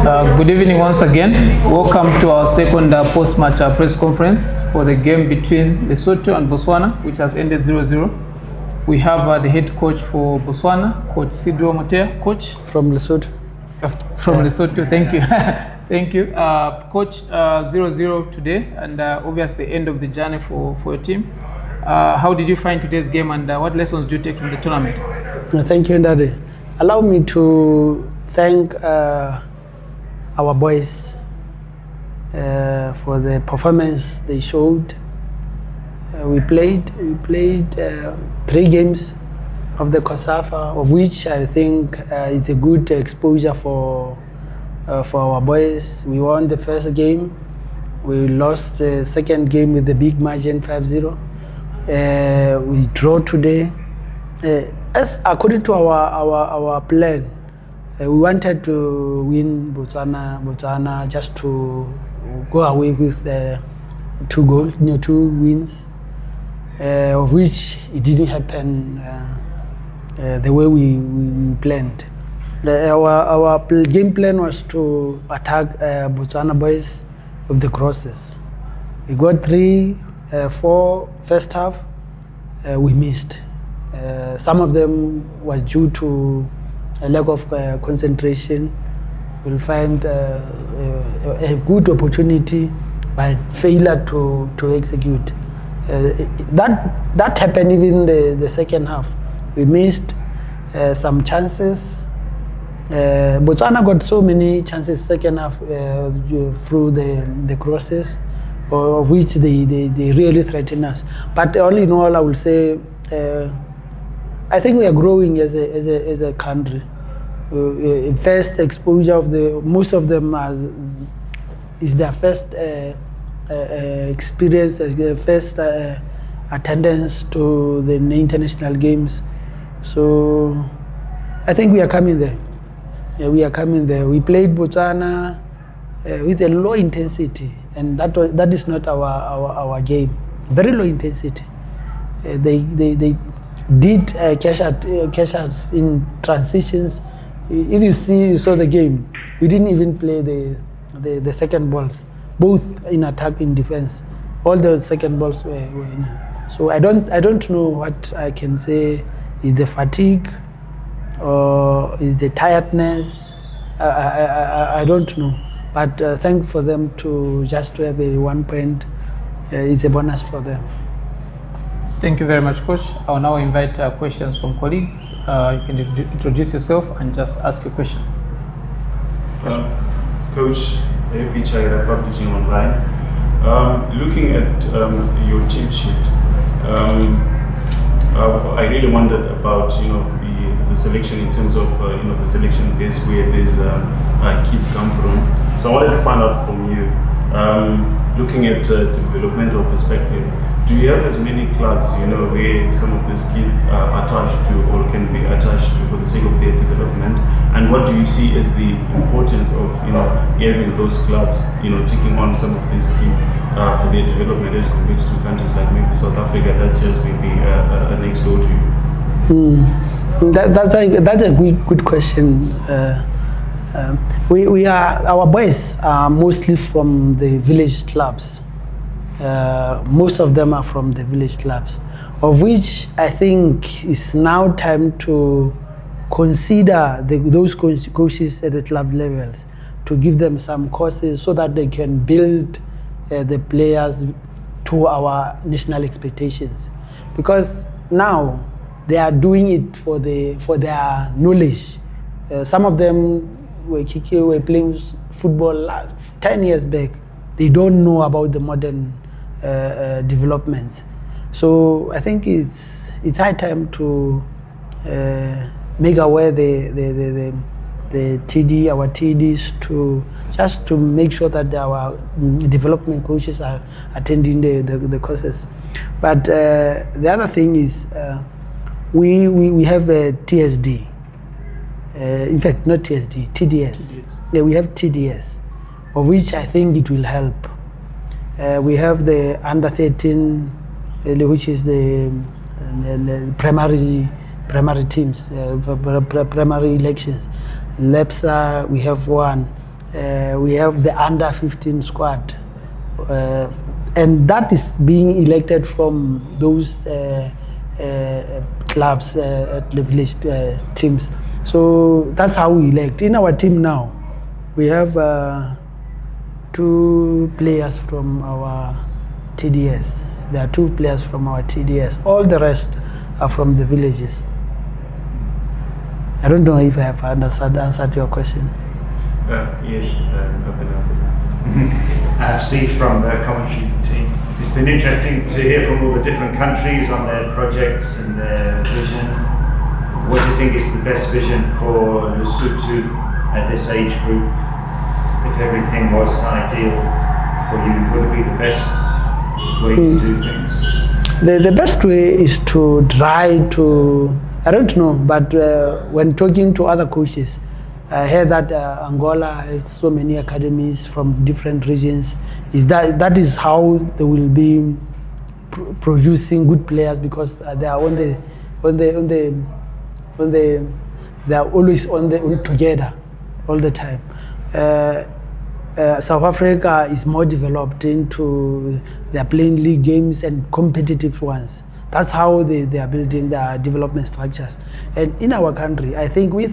Good evening once again. Welcome to our second post-match press conference for the game between Lesotho and Botswana, which has ended 0-0. We have the head coach for Botswana, Coach SIDWELL MOTHEA. Coach? From Lesotho. From Lesotho, thank you. Thank you. Coach, 0-0 today, and obviously the end of the journey for your team. How did you find today's game, and what lessons do you take from the tournament? Thank you, Ndade. Allow me to thank our boys for the performance they showed. We played 3 games of the COSAFA, of which I think is a good exposure for our boys. We won the first game. We lost the second game with the big margin 5-0. We draw today. As according to our plan, we wanted to win Botswana just to go away with 2 goals, 2 wins, of which it didn't happen the way we planned. Our game plan was to attack Botswana boys with the crosses. We got 3-4 first half. We missed. Some of them was due to a lack of concentration. We'll find a good opportunity, but failure to execute. That happened even the second half. We missed some chances. Botswana got so many chances second half through the crosses, of which they really threaten us. But all in all, I will say I think we are growing as a country. First exposure of most of them is their first experience, first attendance to the international games. So I think we are coming there. Yeah, we are coming there. We played Botswana with a low intensity, and that is not our game. Very low intensity. They did cash outs in transitions. If you saw the game, we didn't even play the second balls, both in attack and defense. All the second balls were in. So I don't know what I can say is the fatigue or is the tiredness. I don't know. But thank for them to just to have a 1 point. It's a bonus for them. Thank you very much, Coach. I will now invite questions from colleagues. You can introduce yourself and just ask your question. Coach, APCHI publishing online. Looking at your team sheet, I really wondered about the selection in terms of the selection base where these kids come from. So I wanted to find out from you, looking at developmental perspective. Do you have as many clubs, where some of these kids are attached to or can be attached to for the sake of their development? And what do you see as the importance of, having those clubs, taking on some of these kids for their development as compared to countries like maybe South Africa, that's just maybe next door to you? That's a good question. Our boys are mostly from the village clubs. Most of them are from the village clubs, of which I think it's now time to consider those coaches at the club levels to give them some courses so that they can build the players to our national expectations. Because now they are doing it for their knowledge. Some of them were playing football 10 years back. They don't know about the modern developments. So I think it's high time to make aware our TDs to make sure that our development coaches are attending the courses. But the other thing is we have a TSD. In fact, not TSD, TDS. Yeah, we have TDS, of which I think it will help. We have the under 13, which is the primary teams, primary elections. LEPSA, we have one. we have the under 15 squad, and that is being elected from those clubs at the village teams. So that's how we elect. In our team now, we have 2 players from our TDS. There are 2 players from our TDS. All the rest are from the villages. I don't know if I have answered your question. Yes, I've been answered. Steve from the commentary team. It's been interesting to hear from all the different countries on their projects and their vision. What do you think is the best vision for Lesotho at this age group? If everything was ideal for you, would it be the best way to do things? The best way is to try to, I don't know, but when talking to other coaches, I heard that Angola has so many academies from different regions. That is how they will be producing good players, because they are they are always together all the time. South Africa is more developed into, they are playing league games and competitive ones. That's how they are building their development structures. And in our country, I think we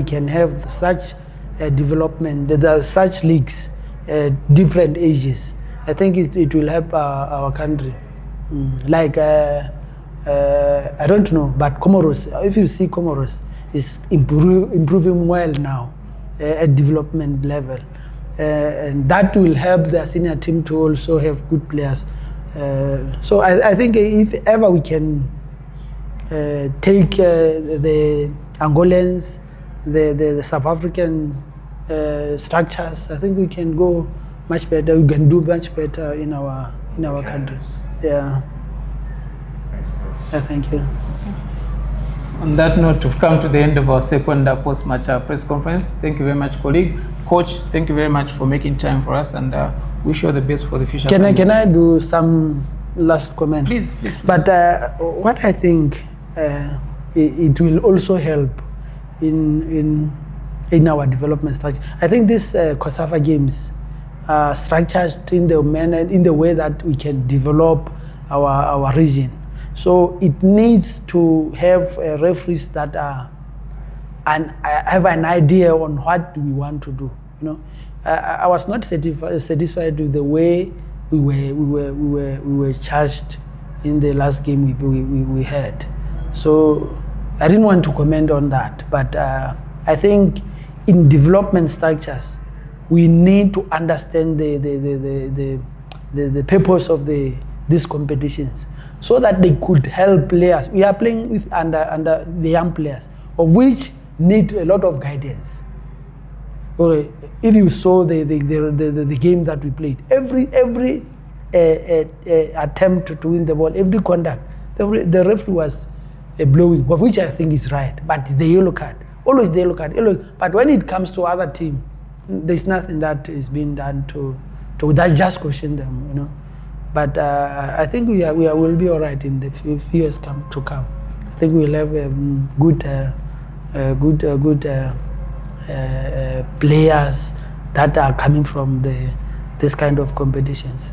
can have such development, there are such leagues, different ages. I think it will help our country. Like, I don't know, but Comoros, if you see Comoros, is improving well now at development level. And that will help the senior team to also have good players. So I think if ever we can take the Angolans, the South African structures, I think we can go much better. We can do much better in our country. Yeah. Thanks. Thank you. On that note, we've come to the end of our second post-match press conference. Thank you very much, colleagues. Coach, thank you very much for making time for us, and wish you all the best for the future. Can I do some last comment? Please. But what I think it will also help in our development strategy. I think this COSAFA games are structured in the manner, in the way that we can develop our region. So it needs to have referees that are, and have an idea on what we want to do. You know, I was not satisfied with the way we were charged in the last game we had. So I didn't want to comment on that, but I think in development structures we need to understand the purpose of these competitions, so that they could help players. We are playing with under the young players, of which need a lot of guidance. Okay, if you saw the game that we played, every attempt to win the ball, every contact, the referee was blowing, of which I think is right. But the yellow card, always the yellow card. But when it comes to other team, there's nothing that is being done to that just caution them, you know. But I think we will be all right in the few years to come. I think we'll have good players that are coming from this kind of competitions.